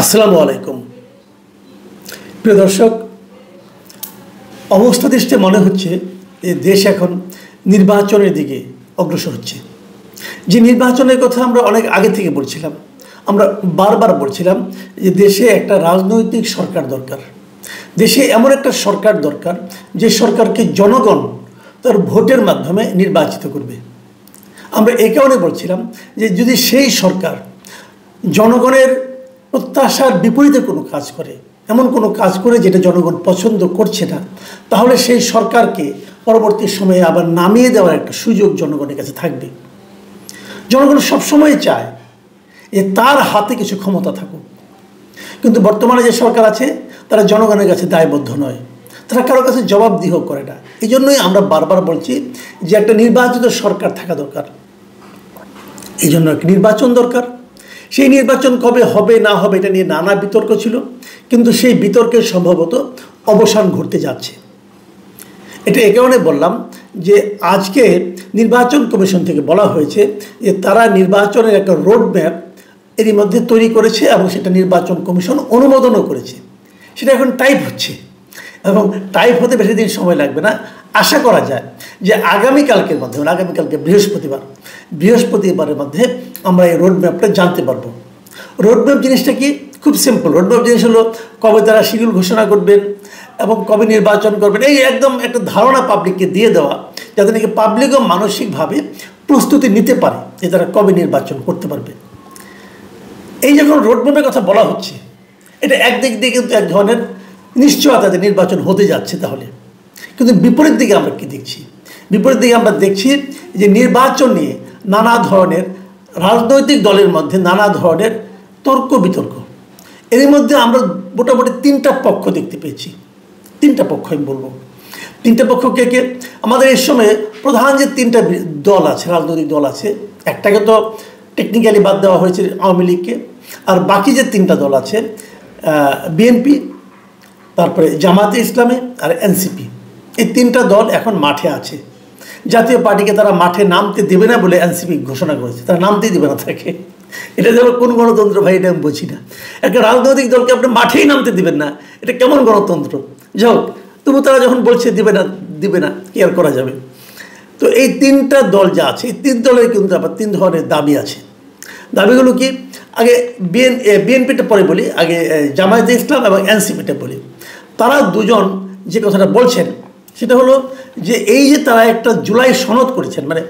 আসসালামু আলাইকুম। প্রিয় দর্শক, অবস্থা দৃষ্টে মনে হচ্ছে যে দেশ এখন নির্বাচনের দিকে অগ্রসর হচ্ছে। যে নির্বাচনের কথা আমরা অনেক আগে থেকে বলছিলাম, আমরা বারবার বলছিলাম যে দেশে একটা রাজনৈতিক সরকার দরকার। দেশে এমন একটা সরকার দরকার যে সরকারকে জনগণ তার ভোটের মাধ্যমে নির্বাচিত করবে। আমরা এই কারণে বলছিলাম যে যদি সেই সরকার জনগণের প্রত্যাশার বিপরীতে কোনো কাজ করে, এমন কোনো কাজ করে যেটা জনগণ পছন্দ করছে না, তাহলে সেই সরকারকে পরবর্তী সময়ে আবার নামিয়ে দেওয়ার একটা সুযোগ জনগণের কাছে থাকবে। জনগণ সবসময় চায় যে তার হাতে কিছু ক্ষমতা থাকুক, কিন্তু বর্তমানে যে সরকার আছে তারা জনগণের কাছে দায়বদ্ধ নয়, তারা কারো কাছে জবাবদিহ করে না। এই জন্যই আমরা বারবার বলছি যে একটা নির্বাচিত সরকার থাকা দরকার। এই জন্য একটা নির্বাচন দরকার। সেই নির্বাচন কবে হবে না হবে এটা নিয়ে নানা বিতর্ক ছিল, কিন্তু সেই বিতর্কের সম্ভবত অবসান ঘটতে যাচ্ছে। এটা এ কারণে বললাম যে আজকে নির্বাচন কমিশন থেকে বলা হয়েছে যে তারা নির্বাচনের একটা রোডম্যাপ এরই মধ্যে তৈরি করেছে এবং সেটা নির্বাচন কমিশন অনুমোদনও করেছে। সেটা এখন টাইপ হচ্ছে এবং টাইপ হতে বেশি দিন সময় লাগবে না। আশা করা যায় যে আগামীকালকের মধ্যে, আগামীকালকে বৃহস্পতিবারের মধ্যে আমরা এই রোডম্যাপটা জানতে পারবো। রোডম্যাপ জিনিসটা কি? খুব সিম্পল। রোডম্যাপ জিনিস হলো কবে তারা শিডিউল ঘোষণা করবেন এবং কবে নির্বাচন করবেন, এই একদম একটা ধারণা পাবলিককে দিয়ে দেওয়া, যাতে নাকি পাবলিকও মানসিকভাবে প্রস্তুতি নিতে পারে যে তারা কবে নির্বাচন করতে পারবে। এই যখন রোডম্যাপের কথা বলা হচ্ছে, এটা একদিক দিয়ে কিন্তু এক ধরনের নিশ্চয়তা যে নির্বাচন হতে যাচ্ছে। তাহলে কিন্তু বিপরীত দিকে আমরা কি দেখছি? বিপরীত দিকে আমরা দেখছি যে নির্বাচন নিয়ে নানা ধরনের রাজনৈতিক দলের মধ্যে নানা ধরনের তর্ক বিতর্ক। এর মধ্যে আমরা মোটামুটি তিনটা পক্ষ দেখতে পেয়েছি। তিনটা পক্ষ আমি বলবো। তিনটা পক্ষ কে কে? আমাদের এই সময়ে প্রধান যে তিনটা দল আছে, রাজনৈতিক দল আছে, একটাকে তো টেকনিক্যালি বাদ দেওয়া হয়েছে আওয়ামী লীগকে, আর বাকি যে তিনটা দল আছে বিএনপি, তারপরে জামাতে ইসলামী আর এনসিপি, এই তিনটা দল এখন মাঠে আছে। জাতীয় পার্টিকে তারা মাঠে নামতে দেবে না বলে এনসিপি ঘোষণা করেছে, তারা নামতেই দেবে না তাকে। এটা যেন কোন গণতন্ত্র ভাই, এটা আমি বুঝি না। একটা রাজনৈতিক দলকে আপনি মাঠেই নামতে দিবেন না, এটা কেমন গণতন্ত্র? যাই হোক, তবু তারা যখন বলছে দিবে না কি আর করা যাবে। তো এই তিনটা দল যা আছে, এই তিন দলের কিন্তু আবার তিন ধরনের দাবি আছে। দাবিগুলো কি? আগে বিএনপিটা পরে বলি, আগে জামায়াতে ইসলাম এবং এনসিপিটা বলি। তারা দুজন যে কথাটা বলছেন সেটা হলো যে এই যে তারা একটা জুলাই সনদ করেছেন, মানে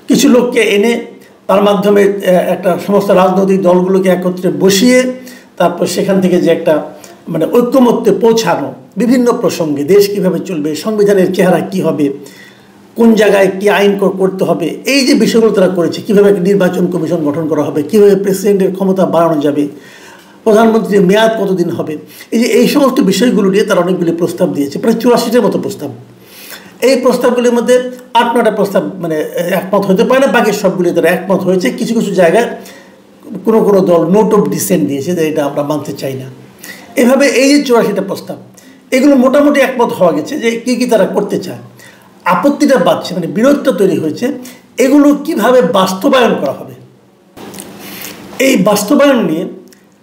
কিছু লোককে এনে তার মাধ্যমে একটা সমস্ত রাজনৈতিক দলগুলোকে একত্রে বসিয়ে তারপর সেখান থেকে যে একটা মানে ঐক্যমত্যে পৌঁছানো, বিভিন্ন প্রসঙ্গে দেশ কীভাবে চলবে, সংবিধানের চেহারা কী হবে, কোন জায়গায় কী আইন করতে হবে, এই যে বিষয়গুলো তারা করেছে, কীভাবে একটা নির্বাচন কমিশন গঠন করা হবে, কীভাবে প্রেসিডেন্টের ক্ষমতা বাড়ানো যাবে, প্রধানমন্ত্রীর মেয়াদ কতদিন হবে, এই সমস্ত বিষয়গুলো নিয়ে তারা অনেকগুলি প্রস্তাব দিয়েছে, প্রায় 84টার মতো প্রস্তাব। এই প্রস্তাবগুলির মধ্যে 8-9টা প্রস্তাব মানে একমত হতে পারে না, বাকি সবগুলি তারা একমত হয়েছে। কিছু কিছু জায়গায় কোনো দল নোট অফ ডিসেন্ট দিয়েছে যে এটা আমরা মানতে চাই না। এভাবে এই যে 84টা প্রস্তাব, এগুলো মোটামুটি একমত হওয়া গেছে যে কী তারা করতে চায়। আপত্তিটা বাড়ছে, মানে বিরোধটা তৈরি হয়েছে এগুলো কিভাবে বাস্তবায়ন করা হবে। এই বাস্তবায়ন নিয়ে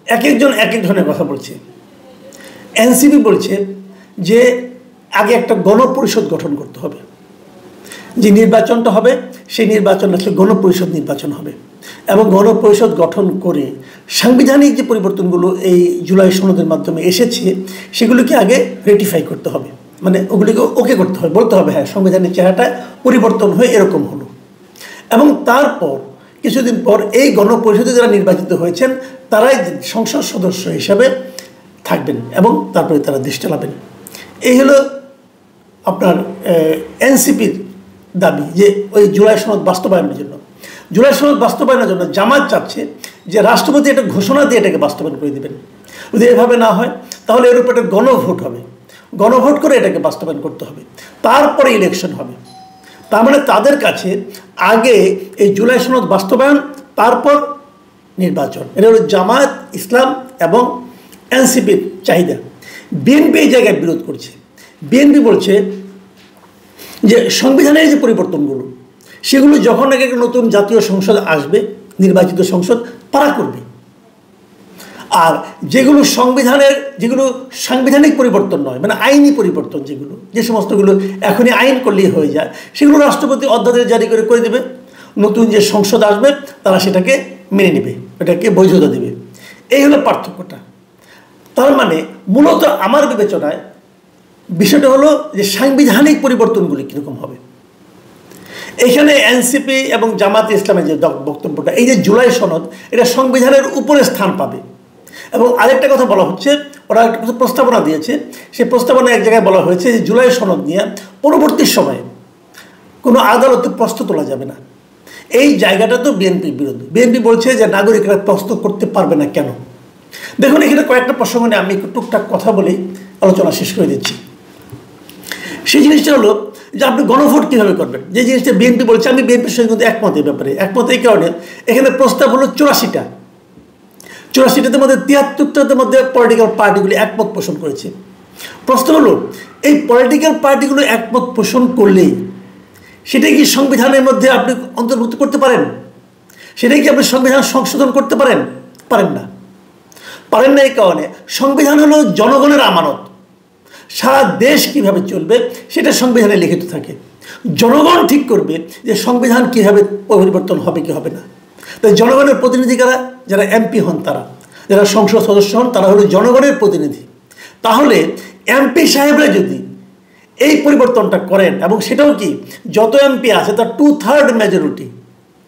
এক একজন এক এক ধরনের কথা বলছে। এনসিপি বলছে যে আগে একটা গণপরিষদ গঠন করতে হবে, যে নির্বাচনটা হবে সেই নির্বাচন আসলে গণপরিষদ নির্বাচন হবে, এবং গণপরিষদ গঠন করে সাংবিধানিক যে পরিবর্তনগুলো এই জুলাই সনদের মাধ্যমে এসেছে সেগুলোকে আগে রেটিফাই করতে হবে, মানে ওগুলিকে ওকে করতে হবে, বলতে হবে হ্যাঁ সংবিধানের চেহারাটা পরিবর্তন হয়ে এরকম হলো। এবং তারপর কিছুদিন পর এই গণপরিষদে যারা নির্বাচিত হয়েছেন তারাই সংসদ সদস্য হিসাবে থাকবেন এবং তারপরে তারা দেশ চালাবেন। এই হলো আপনার এনসিপির দাবি যে ওই জুলাই সনদ বাস্তবায়নের জন্য। জুলাই সনদ বাস্তবায়নের জন্য জামায়াত চাচ্ছে যে রাষ্ট্রপতি একটা ঘোষণা দিয়ে এটাকে বাস্তবায়ন করে দেবেন। যদি এভাবে না হয় তাহলে এর উপর একটা গণভোট হবে, গণভোট করে এটাকে বাস্তবায়ন করতে হবে, তারপরে ইলেকশন হবে। তার মানে তাদের কাছে আগে এই জুলাই সনদ বাস্তবায়ন, তারপর নির্বাচন। এটা হলো জামায়াত ইসলাম এবং এনসিপির চাহিদা। বিএনপি এই জায়গায় বিরোধ করছে। বিএনপি বলছে যে সংবিধানের যে পরিবর্তনগুলো সেগুলো যখন নাকি একটা নতুন জাতীয় সংসদ আসবে, নির্বাচিত সংসদ, তারা করবে। আর যেগুলো সংবিধানের, যেগুলো সাংবিধানিক পরিবর্তন নয়, মানে আইনি পরিবর্তন, যেগুলো যে সমস্তগুলো এখনই আইন করলেই হয়ে যায়, সেগুলো রাষ্ট্রপতি অধ্যাদেশ জারি করে দেবে। নতুন যে সংসদ আসবে তারা সেটাকে মেনে নেবে, এটাকে বৈধতা দেবে। এই হলো পার্থক্যটা। তার মানে মূলত আমার বিবেচনায় বিষয়টা হলো যে সাংবিধানিক পরিবর্তনগুলি কীরকম হবে। এখানে এনসিপি এবং জামাতে ইসলামের যে বক্তব্যটা, এই যে জুলাই সনদ, এটা সংবিধানের উপরে স্থান পাবে। এবং আরেকটা কথা বলা হচ্ছে, ওরা একটা কিছু প্রস্তাবনা দিয়েছে, সেই প্রস্তাবনায় এক জায়গায় বলা হয়েছে যে জুলাই সনদ নিয়ে পরবর্তী সময়ে কোনো আদালতে প্রশ্ন তোলা যাবে না। এই জায়গাটা তো বিএনপির বিরুদ্ধে। বিএনপি বলছে যে নাগরিকরা প্রশ্ন করতে পারবে না কেন। দেখুন, এখানে কয়েকটা প্রসঙ্গ নিয়ে আমি একটু টুকটাক কথা বলেই আলোচনা শেষ করে দিচ্ছি। সেই জিনিসটা হলো যে আপনি গণভোট কীভাবে করবেন, যে জিনিসটা বিএনপি বলছে। আমি বিএনপির সঙ্গে কিন্তু একমত এই ব্যাপারে। একমত এই কারণে, এখানে প্রস্তাব হলো 84টার মধ্যে 73টার মধ্যে পলিটিক্যাল পার্টিগুলি একমত পোষণ করেছে। প্রশ্ন হলো, এই পলিটিক্যাল পার্টিগুলো একমত পোষণ করলেই সেটাই কি সংবিধানের মধ্যে আপনি অন্তর্ভুক্ত করতে পারেন? সেটাই কি আপনি সংবিধান সংশোধন করতে পারেন? পারেন না। পারেন না এই কারণে, সংবিধান হলো জনগণের আমানত। সারা দেশ কিভাবে চলবে সেটা সংবিধানে লিখিত থাকে। জনগণ ঠিক করবে যে সংবিধান কীভাবে পরিবর্তন হবে কি হবে না। তাই জনগণের প্রতিনিধি কারা? যারা এমপি হন, তারা যারা সংসদ সদস্য হন, তারা হলো জনগণের প্রতিনিধি। তাহলে এমপি সাহেবরা যদি এই পরিবর্তনটা করেন, এবং সেটাও কি, যত এমপি আছে তার 2/3 মেজরিটি,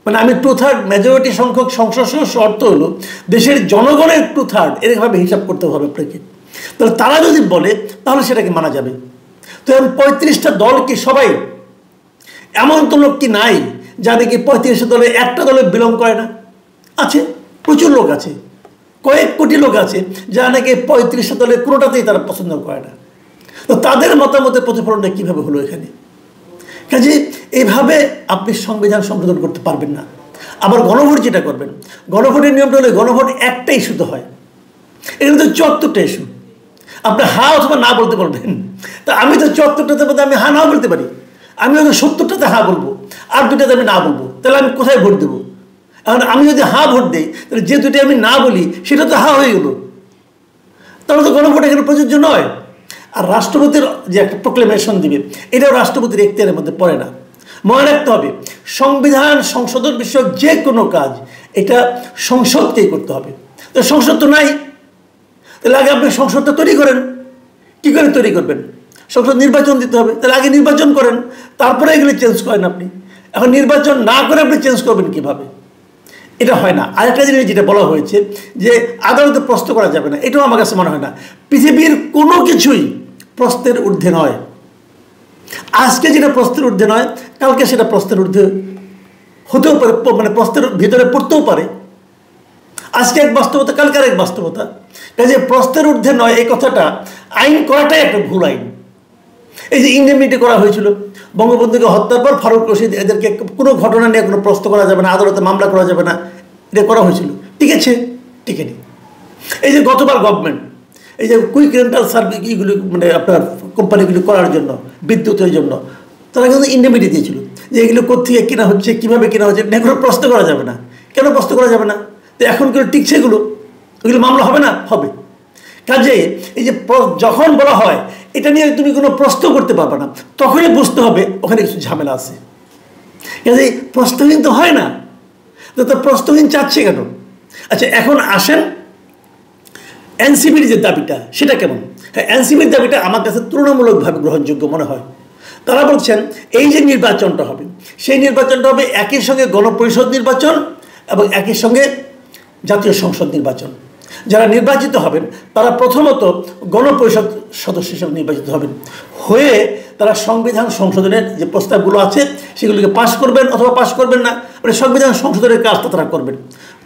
মানে আমি 2/3 মেজরিটি সংখ্যক সংসদ সদস্য, অর্থ হলো দেশের জনগণের 2/3, এরকমভাবে হিসাব করতে হবে আপনাকে। তাহলে তারা যদি বলে তাহলে সেটাকে মানা যাবে। তো এখন 35টা দল কি সবাই এমন তো লোক কি নাই যা নাকি 35টা দলে একটা দলে বিলং করে না? আছে, প্রচুর লোক আছে, কয়েক কোটি লোক আছে যারা নাকি 35টা দলের কোনোটাতেই তারা পছন্দ করে না। তো তাদের মতামতের প্রতিফলনটা কীভাবে হলো এখানে? কাজে এইভাবে আপনি সংবিধান সংশোধন করতে পারবেন না। আবার গণভোট যেটা করবেন, গণভোটের নিয়মটা হলে গণভোট একটা ইস্যুতে হয়। এখানে তো 74টা ইস্যু, আপনি হা অথবা না বলতে বলবেন। তা আমি তো 74টাতে মধ্যে আমি হা নাও বলতে পারি, আমি হয়তো 70টাতে হা বলবো, আর 2টাতে আমি না বলবো। তাহলে আমি কোথায় ভোট দেবো? এখন আমি যদি হা ভোট দিই, তাহলে যে 2টি আমি না বলি সেটা তো হা হয়ে গেল। তাহলে তো গণভোট এখানে প্রযোজ্য নয়। আর রাষ্ট্রপতির যে একটা প্রোক্লেমেশন দিবে, এটাও রাষ্ট্রপতির এখতিয়ারের মধ্যে পড়ে না। মনে রাখতে হবে, সংবিধান সংশোধন বিষয়ক যে কোনো কাজ এটা সংসদকেই করতে হবে। তো সংসদ তো নাই, তাহলে আগে আপনি সংসদটা তৈরি করেন। কী করে তৈরি করবেন? সংসদ নির্বাচন দিতে হবে, তাহলে আগে নির্বাচন করেন, তারপরে এগুলি চেঞ্জ করেন আপনি। এখন নির্বাচন না করে আপনি চেঞ্জ করবেন কীভাবে? এটা হয় না। আরেকটা জিনিস যেটা বলা হয়েছে যে আদালতে প্রশ্ন করা যাবে না, এটাও আমার কাছে মনে হয় না। পৃথিবীর কোনো কিছুই প্রশ্নের ঊর্ধ্বে নয়। আজকে যেটা প্রশ্নের ঊর্ধ্বে নয়, কালকে সেটা প্রশ্নের ঊর্ধ্বে হতেও পারে, মানে প্রশ্নের ভিতরে পড়তেও পারে। আজকে এক বাস্তবতা, কালকে এক বাস্তবতা। কাজে প্রশ্নের ঊর্ধ্বে নয় এই কথাটা, আইন করাটাই একটা ভুল আইন। এই যে ইন্ডেমনিটি করা হয়েছিল বঙ্গবন্ধুকে হত্যার পর, ফারুক রশিদ, এদেরকে কোনো ঘটনা নিয়ে কোনো প্রশ্ন করা যাবে না, আদালতে মামলা করা যাবে না, এটা করা হয়েছিল। ঠিক আছে, ঠিক আছে। এই যে গতবার গভর্নমেন্ট এই যে কুইক রেন্টাল সার্ভিস এইগুলি, মানে আপনার কোম্পানিগুলি করার জন্য, বিদ্যুতের জন্য, তারা কিন্তু ইন্ডেমনিটি দিয়েছিল যে এগুলো কোথেকে কেনা হচ্ছে, কীভাবে কেনা হচ্ছে, এটা কোনো প্রশ্ন করা যাবে না। কেন প্রশ্ন করা যাবে না? তো এখন কেউ টিকছে এগুলো মামলা হবে না? হবে। কাজে এই যে যখন বলা হয় এটা নিয়ে তুমি কোনো প্রশ্ন করতে পারবে না, তখনই বুঝতে হবে ওখানে কিছু ঝামেলা আছে। কাজে প্রশ্নহীন তো হয় না, তো প্রশ্নহীন চাচ্ছে কেন? আচ্ছা, এখন আসেন এনসিপির যে দাবিটা, সেটা কেমন? হ্যাঁ, এনসিপির দাবিটা আমার কাছে তুলনামূলকভাবে গ্রহণযোগ্য মনে হয়। তারা বলছেন এই যে নির্বাচনটা হবে, সেই নির্বাচনটা হবে একই সঙ্গে গণপরিষদ নির্বাচন এবং একই সঙ্গে জাতীয় সংসদ নির্বাচন। যারা নির্বাচিত হবেন তারা প্রথমত গণপরিষদ সদস্য হিসেবে নির্বাচিত হবেন, হয়ে তারা সংবিধান সংশোধনের যে প্রস্তাবগুলো আছে সেগুলোকে পাশ করবেন অথবা পাশ করবেন না, মানে সংবিধান সংশোধনের কাজটা তারা করবেন।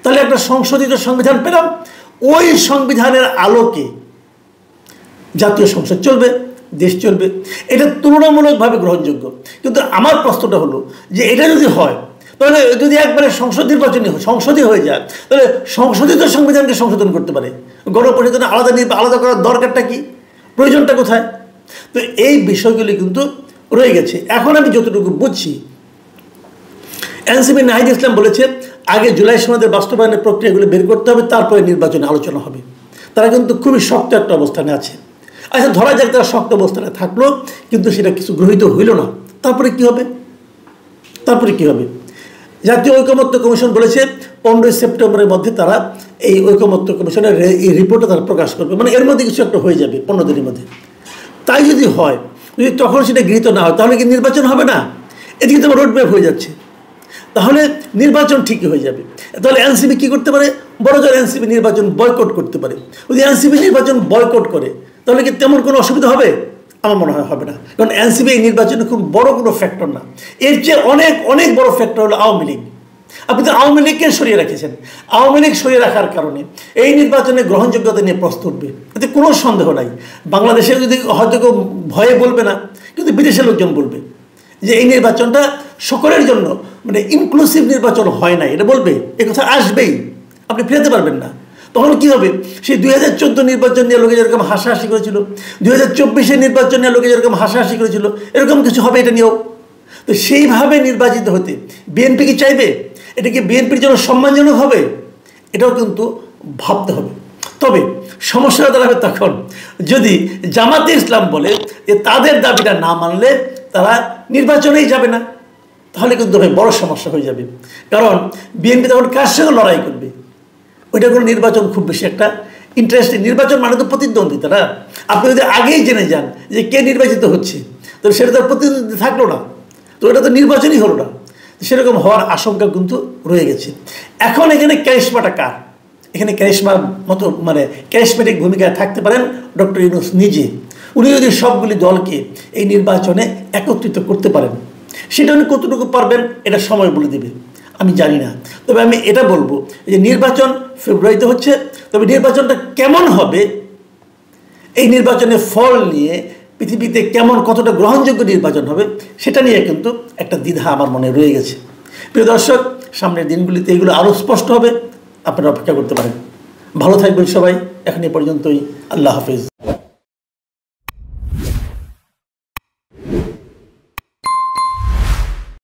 তাহলে একটা সংশোধিত সংবিধান পেলাম, ওই সংবিধানের আলোকে জাতীয় সংসদ চলবে, দেশ চলবে। এটা তুলনামূলকভাবে গ্রহণযোগ্য। কিন্তু আমার প্রশ্নটা হলো যে এটা যদি হয়, তাহলে যদি একবারে সংসদই হয়ে যায়, তাহলে সংশোধিত সংবিধানকে সংশোধন করতে পারে, গণপরিষদের আলাদা করার দরকারটা কি, প্রয়োজনটা কোথায়? তো এই বিষয়গুলি কিন্তু রয়ে গেছে। এখন আমি যতটুকু বুঝছি, এনসিপি নাহিদ ইসলাম বলেছে আগে জুলাই সনদের বাস্তবায়নের প্রক্রিয়াগুলো বের করতে হবে, তারপরে নির্বাচনে আলোচনা হবে। তারা কিন্তু খুবই শক্ত একটা অবস্থানে আছে। আচ্ছা, ধরা যাক তারা শক্ত অবস্থানে থাকলো, কিন্তু সেটা কিছু গৃহীত হইল না, তারপরে কি হবে? তারপরে কি হবে? জাতীয় ঐকমত্য কমিশন বলেছে 15 সেপ্টেম্বরের মধ্যে তারা এই ঐকমত্য কমিশনের এই রিপোর্টটা তারা প্রকাশ করবে, মানে এর মধ্যে কিছু একটা হয়ে যাবে 15 দিনের মধ্যে। তাই যদি হয়, যদি তখন সেটা গৃহীত না হয়, তাহলে কি নির্বাচন হবে না? এদিকে তোমার রোডম্যাপ হয়ে যাচ্ছে, তাহলে নির্বাচন ঠিকই হয়ে যাবে। তাহলে এনসিপি কী করতে পারে? বড় জোর এনসিপি নির্বাচন বয়কট করতে পারে। যদি এনসিপি নির্বাচন বয়কট করে, তাহলে কি তেমন কোনো অসুবিধা হবে? আমার মনে হয় হবে না, কারণ এনসিপি এই নির্বাচনে খুব বড় কোনো ফ্যাক্টর না। এর চেয়ে অনেক অনেক বড় ফ্যাক্টর হলো আওয়ামী লীগ। আপনি তো আওয়ামী লীগকে সরিয়ে রেখেছেন। আওয়ামী লীগ সরিয়ে রাখার কারণে এই নির্বাচনের গ্রহণযোগ্যতা নিয়ে প্রশ্ন উঠবে, এতে কোনো সন্দেহ নাই। বাংলাদেশে যদি হয়তো কেউ ভয়ে বলবে না, কিন্তু বিদেশের লোকজন বলবে যে এই নির্বাচনটা সকলের জন্য মানে ইনক্লুসিভ নির্বাচন হয় না, এটা বলবে, এ কথা আসবেই, আপনি ফেরাতে পারবেন না। তখন কি হবে? সেই 2014 নির্বাচন নিয়ে লোকে যেরকম হাসাহাসি করেছিল, 2024-এর নির্বাচন নিয়ে লোকে যেরকম হাসাহাসি করেছিল, এরকম কিছু হবে এটা নিয়েও। তো সেইভাবে নির্বাচিত হতে বিএনপি কি চাইবে? এটা কি বিএনপির জন্য সম্মানজনক হবে? এটাও কিন্তু ভাবতে হবে। তবে সমস্যাটা দাঁড়াবে তখন যদি জামাতে ইসলাম বলে যে তাদের দাবিটা না মানলে তারা নির্বাচনেই যাবে না, তাহলে কিন্তু বড় সমস্যা হয়ে যাবে। কারণ বিএনপি তখন কার সঙ্গে লড়াই করবে? ওইটা কোনো নির্বাচন খুব বেশি একটা ইন্টারেস্টিং নির্বাচন মানে তো প্রতিদ্বন্দ্বিতা না। আপনি যদি আগেই জেনে যান যে কে নির্বাচিত হচ্ছে, তাহলে সেটা তো প্রতিদ্বন্দ্বিতা থাকলো না, তো এটা তো নির্বাচনই হলো না। সেরকম হওয়ার আশঙ্কা কিন্তু রয়ে গেছে। এখন এখানে ক্যারিশমাটা কার? এখানে ক্যারিশমার মতো মানে ক্যারিশমেটিক ভূমিকায় থাকতে পারেন ডক্টর ইউনূস নিজে। উনি যদি সবগুলি দলকে এই নির্বাচনে একত্রিত করতে পারেন, সেটা উনি কতটুকু পারবেন এটা সময় বলে দেবে, আমি জানি না। তবে আমি এটা বলবো যে নির্বাচন ফেব্রুয়ারিতে হচ্ছে, তবে নির্বাচনটা কেমন হবে, এই নির্বাচনের ফল নিয়ে পৃথিবীতে কেমন কতটা গ্রহণযোগ্য নির্বাচন হবে, সেটা নিয়ে কিন্তু একটা দ্বিধা আমার মনে রয়ে গেছে। প্রিয় দর্শক, সামনের দিনগুলিতে এগুলো আরও স্পষ্ট হবে, আপনারা অপেক্ষা করতে পারেন। ভালো থাকবেন সবাই, এখন এ পর্যন্তই। আল্লাহ হাফিজ।